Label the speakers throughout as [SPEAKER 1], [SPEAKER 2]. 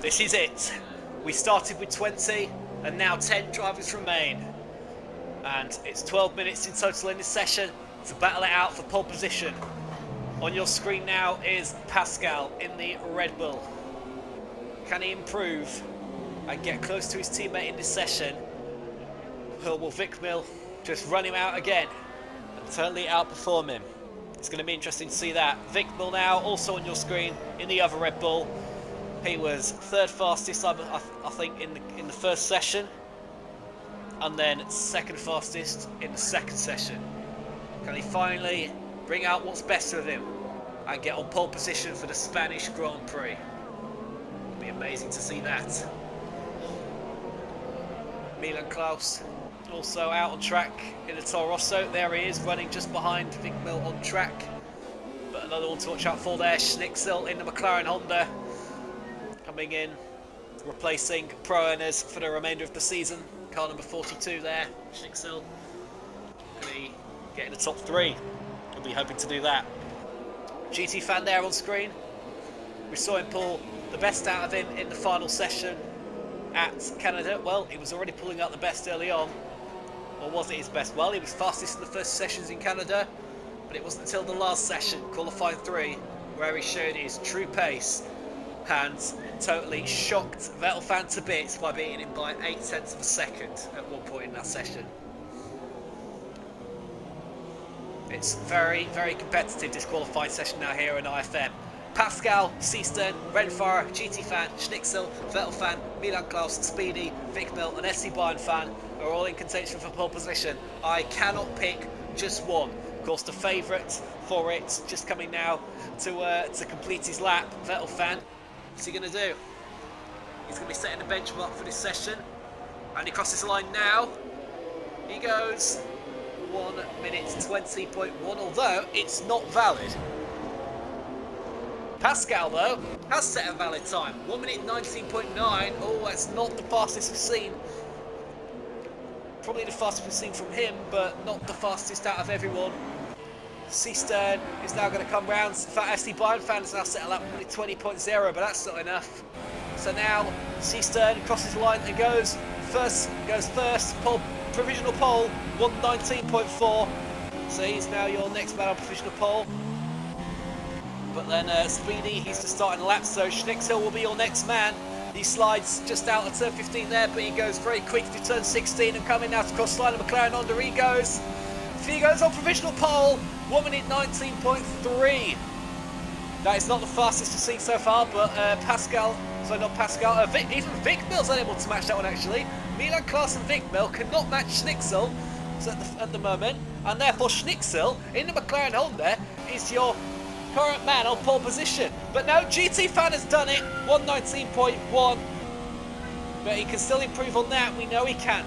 [SPEAKER 1] This is it. We started with 20 and now 10 drivers remain. And it's 12 minutes in total in this session to battle it out for pole position. On your screen now is Pascal in the Red Bull. Can he improve and get close to his teammate in this session? Or will Vic Mill just run him out again and totally outperform him? It's going to be interesting to see that. Vic Mill now also on your screen in the other Red Bull. He was third fastest, I think, in the first session, and then second fastest in the second session. Can he finally bring out what's best of him and get on pole position for the Spanish Grand Prix? It'll be amazing to see that. Milan Klaus also out on track in the Toro Rosso. There he is, running just behind Vic Mill on track. But another one to watch out for there, Schnicksel in the McLaren Honda. Coming in, replacing Pro owners for the remainder of the season. Car number 42 there, Schnicksel. Can he get in the top 3? He'll be hoping to do that. GT fan there on screen. We saw him pull the best out of him in the final session at Canada. Well, he was already pulling out the best early on. Or was it his best? Well, he was fastest in the first sessions in Canada, but it wasn't until the last session, qualifying 3, where he showed his true pace and totally shocked Vettel fan to bits by beating him by 0.8 of a second at one point in that session. It's very, very competitive, this qualifying session now here in IFM. Pascal, Seastern, Renfara, GT fan, Schnicksel, Vettel fan, Milan Klaus, Speedy, Vic Mill and SC Bayern fan are all in contention for pole position. I cannot pick just one. Of course, the favourite for it, just coming now to complete his lap, Vettel fan. What's he going to do? He's going to be setting the benchmark for this session. And he crosses the line now. He goes 1 minute 20.1, although it's not valid. Pascal, though, has set a valid time. 1 minute 19.9. Oh, that's not the fastest we've seen. Probably the fastest we've seen from him, but not the fastest out of everyone. Seastern is now going to come round. In fact, SC Bayern fan has now set a lap 20.0, but that's not enough. So now Seastern crosses the line and goes first, provisional pole, 119.4. So he's now your next man on provisional pole. But then Speedy, he's just starting a lap, so Schnicksel will be your next man. He slides just out of turn 15 there, but he goes very quick to turn 16 and coming out to cross the line of McLaren Honda. He goes on provisional pole, 1 minute 19.3. That is not the fastest we've seen so far, but even Vic Mill's unable to match that one actually. Milan Klaus and Vic Mill cannot match Schnicksel at the moment, and therefore Schnicksel in the McLaren Honda is your current man on pole position. But no, GT fan has done it, 119.1. But he can still improve on that, we know he can.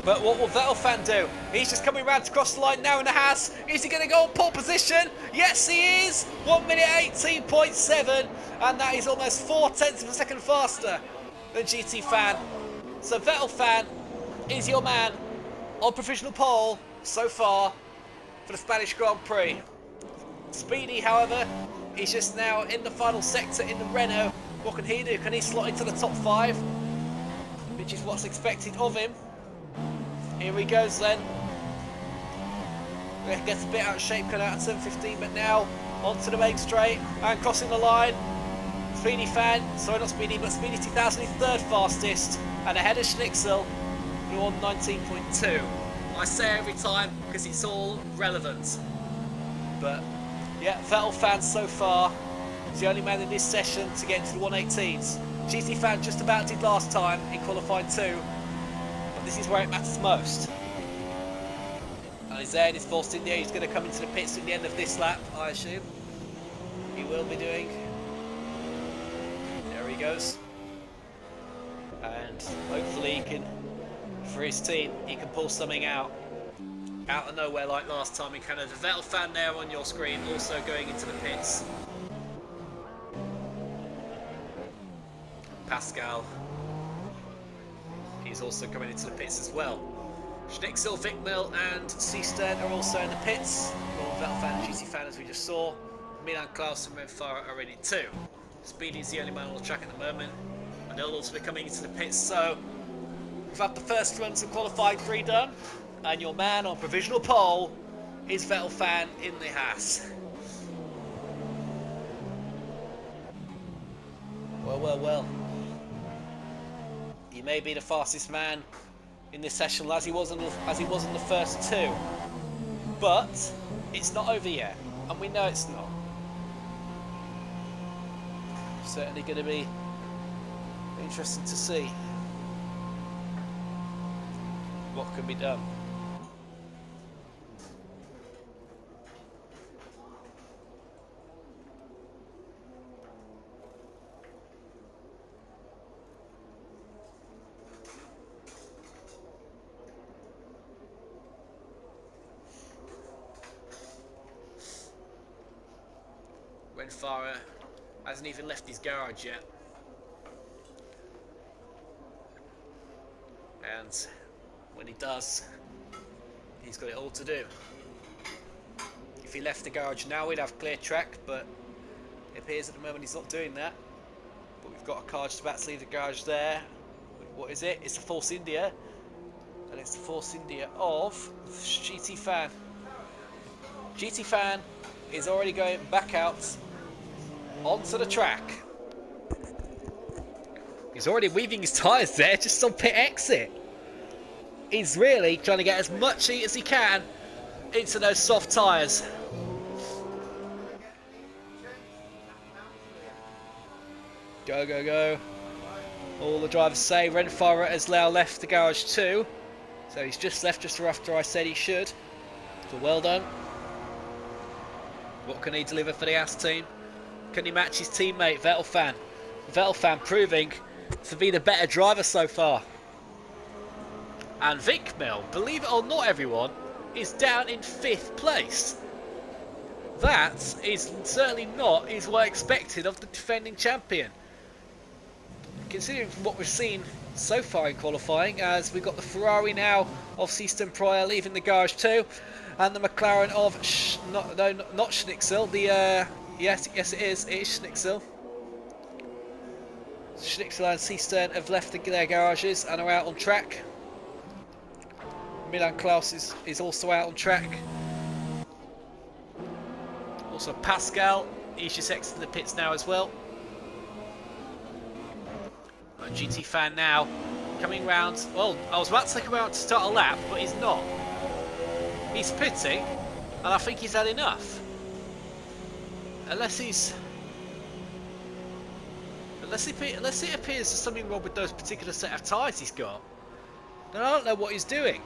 [SPEAKER 1] But what will Vettel fan do? He's just coming around to cross the line now in the Haas. Is he going to go on pole position? Yes, he is. 1 minute 18.7. And that is almost 0.4 of a second faster than GT fan. So Vettel fan is your man on provisional pole so far for the Spanish Grand Prix. Speedy, however, he's just now in the final sector in the Renault. What can he do? Can he slot into the top 5? Which is what's expected of him. Here he goes then. Gets a bit out of shape, cut out at 7.15, but now onto the main straight and crossing the line. Speedy fan, sorry not Speedy, but Speedy 2000 is third fastest and ahead of Schnicksel, who on 19.2. I say every time because it's all relevant. But yeah, Vettel fan so far is the only man in this session to get into the 118s. GT fan just about did last time in qualifying 2. This is where it matters most. And he's there in his forced India. He's going to come into the pits at the end of this lap, I assume. He will be doing. There he goes. And hopefully he can, for his team, he can pull something out of nowhere like last time in Canada. Vettel fan there on your screen, also going into the pits. Pascal. He's also coming into the pits as well. Schnicksel, Vic Mill and Seastern are also in the pits. Vettel fan and GT fan as we just saw. Milan Klaus and Renfara are in it too. Speedy's the only man on the track at the moment, and they'll also be coming into the pits. So we've had the first runs of qualifying 3 done, and your man on provisional pole is Vettel fan in the Haas. Well. He may be the fastest man in this session as he was in the first 2, but it's not over yet, and we know it's not. Certainly going to be interesting to see what can be done. Renfara hasn't even left his garage yet, and when he does, he's got it all to do. If he left the garage now, we'd have clear track, but it appears at the moment he's not doing that. But we've got a car just about to leave the garage there. What is it? It's the Force India, and it's the Force India of GT Fan. GT Fan is already going back out onto the track. He's already weaving his tyres there just on pit exit. He's really trying to get as much heat as he can into those soft tyres. Go. All the drivers say Renfara has now left the garage too. So he's just left just after I said he should. So well done. What can he deliver for the Haas team? Can he match his teammate Vettel fan? Vettel fan proving to be the better driver so far. And Vic Mill, believe it or not everyone, is down in 5th place. That is certainly not what expected of the defending champion. Considering from what we've seen so far in qualifying, as we've got the Ferrari now of Seaston Pryor leaving the garage too, and the McLaren of not Schnitzel, the yes it is Schnitzel. Schnitzel and Seastern have left their garages and are out on track. Milan Klaus is also out on track. Also Pascal, he's just exiting the pits now as well. And GT Fan now coming round. Well, I was about to take him out to start a lap, but he's not. He's pitting, and I think he's had enough. Unless it appears there's something wrong with those particular set of tyres he's got, then I don't know what he's doing.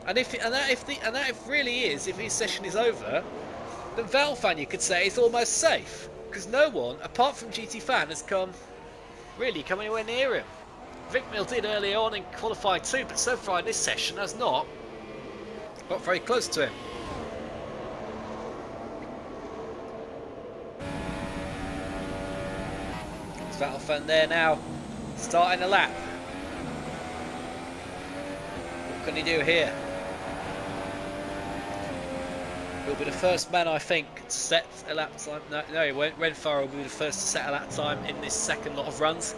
[SPEAKER 1] And if his session is over, then Vettel fan, you could say, is almost safe, because no one apart from GT Fan has come anywhere near him. Vic Mill did early on in qualifying too, but so far in this session has not got very close to him. Vettel fan there now, starting a lap. What can he do here? He'll be the first man, I think, to set a lap time. No, he won't. Renfara will be the first to set a lap time in this second lot of runs.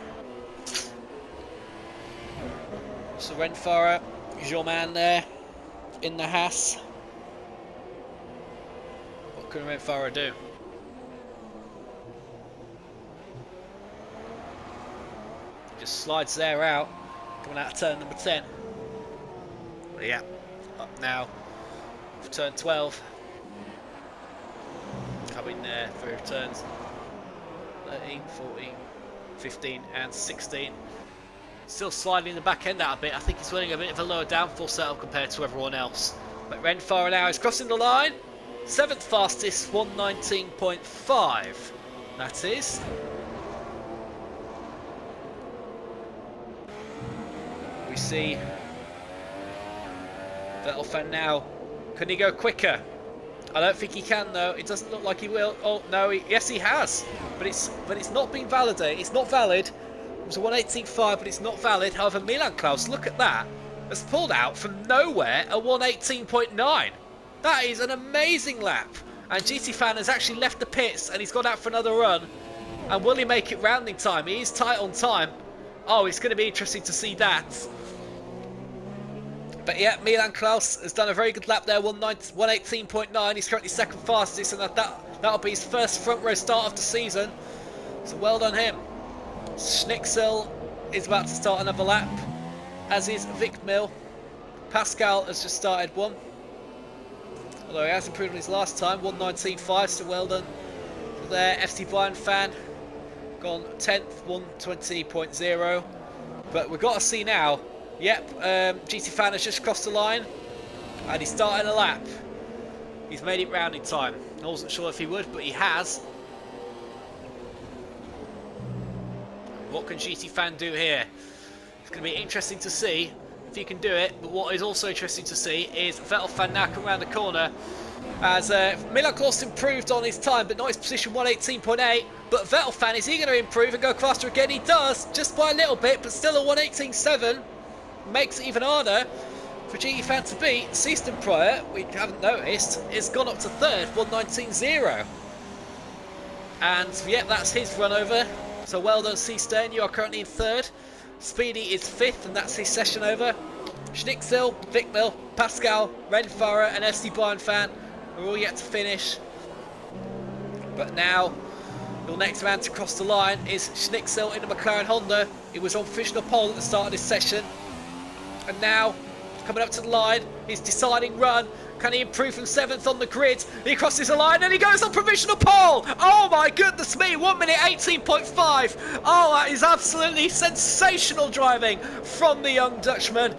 [SPEAKER 1] So Renfara is your man there in the Haas. What can Renfara do? Just slides there out, coming out of turn number 10. But yeah, up now for turn 12. Coming there through turns 13, 14, 15 and 16. Still sliding the back end out a bit. I think he's running a bit of a lower downforce setup compared to everyone else. But Renfara now is crossing the line. 7th fastest, 119.5. That is. We see Vettel fan now. Can he go quicker? I don't think he can though. It doesn't look like he will. Oh no, yes he has. But it's not been validated. It's not valid. It was a 118.5, but it's not valid. However, Milan Klaus, look at that, has pulled out from nowhere a 118.9. That is an amazing lap. And GT Fan has actually left the pits and he's gone out for another run. And will he make it rounding time? He is tight on time. Oh, it's going to be interesting to see that. But yeah, Milan Klaus has done a very good lap there, 118.9. He's currently second fastest, and that'll be his first front row start of the season. So well done him. Schnicksel is about to start another lap, as is Vic Mill. Pascal has just started one. Although he has improved on his last time, 119.5, so well done there. FC Bayern fan, gone 10th, 120.0. But we've got to see now. Yep, GT Fan has just crossed the line and he's starting a lap. He's made it rounding time. I wasn't sure if he would, but he has. What can GT Fan do here? It's going to be interesting to see if he can do it, but what is also interesting to see is Vettel Fan now come around the corner as Milan Klaus improved on his time, but not his position, 118.8. But Vettel Fan, is he going to improve and go faster again? He does, just by a little bit, but still a 118.7. Makes it even harder for GT Fan to beat. Seaston Pryor, we haven't noticed, is gone up to third, 119.0. And yeah, that's his run over. So well done, Seaston, you are currently in third. Speedy is fifth, and that's his session over. Schnicksel, Vic Mill, Pascal, Renfarer, and FC Bayern Fan are all yet to finish. But now, your next man to cross the line is Schnicksel in the McLaren Honda. He was on provisional pole at the start of this session. And now, coming up to the line, his deciding run. Can he improve from 7th on the grid? He crosses the line and he goes on provisional pole! Oh my goodness me, 1 minute 18.5. Oh, that is absolutely sensational driving from the young Dutchman.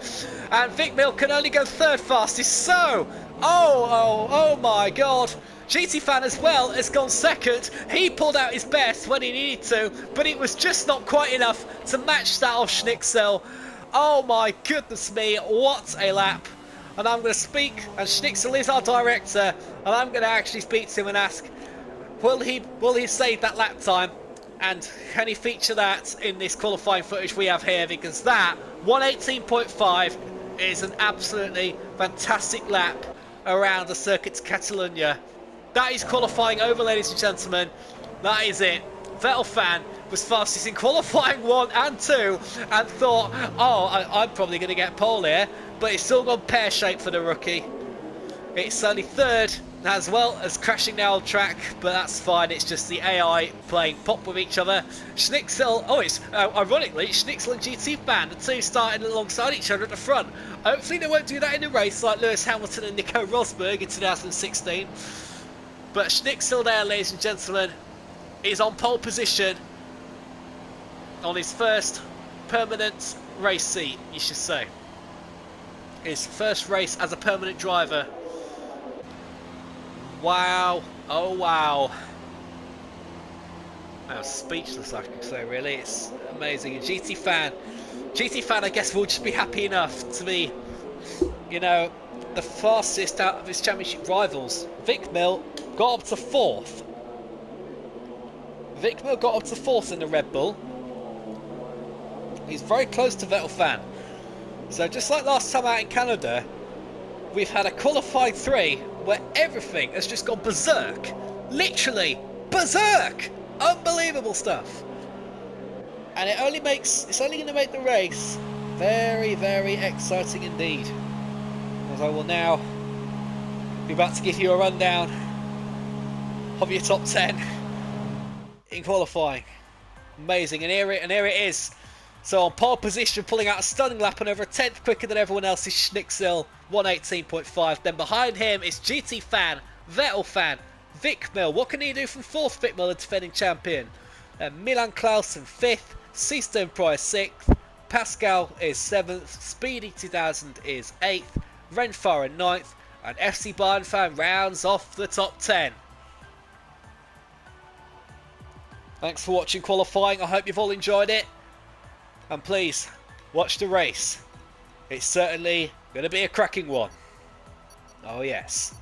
[SPEAKER 1] And Vic Mill can only go third fastest. So, oh my god. GT Fan as well has gone second. He pulled out his best when he needed to, but it was just not quite enough to match that of Schnicksel. Oh my goodness me, what a lap. And I'm going to speak, and Schnicksel is our director, and I'm going to actually speak to him and ask, will he save that lap time? And can he feature that in this qualifying footage we have here? Because that 118.5 is an absolutely fantastic lap around the Circuit de Catalunya. That is qualifying over, ladies and gentlemen. That is it. Vettel Fan was fastest in qualifying 1 and 2 and thought, oh, I'm probably going to get pole here, but it's still gone pear-shaped for the rookie. It's only third as well as crashing now on track, but that's fine. It's just the AI playing pop with each other. Schnicksel, oh, it's ironically Schnicksel and GT Fan, the two starting alongside each other at the front. Hopefully they won't do that in a race like Lewis Hamilton and Nico Rosberg in 2016. But Schnicksel there, ladies and gentlemen, is on pole position on his first permanent race seat, you should say. His first race as a permanent driver. Wow, oh wow. I'm speechless, I can say, really. It's amazing. And GT Fan, I guess, will just be happy enough to be, you know, the fastest out of his championship rivals. Vic Mill got up to 4th. Vic Mill got up to 4th in the Red Bull. He's very close to Vettel Fan. So just like last time out in Canada, we've had a qualifying 3 where everything has just gone berserk. Literally berserk! Unbelievable stuff. And it's only going to make the race very, very exciting indeed. As I will now be about to give you a rundown of your top 10 in qualifying. Amazing, and here it is. So on pole position, pulling out a stunning lap and over a 10th quicker than everyone else is Schnicksel, 118.5. Then behind him is GT Fan, Vettel Fan, Vic Mill. What can he do from 4th? Vic Mill, the defending champion. Milan Klaus in 5th, Seastone Pryor 6th, Pascal is 7th, Speedy 2000 is 8th, Renfarer 9th, and FC Bayern Fan rounds off the top 10. Thanks for watching qualifying. I hope you've all enjoyed it. And please, watch the race. It's certainly going to be a cracking one. Oh yes.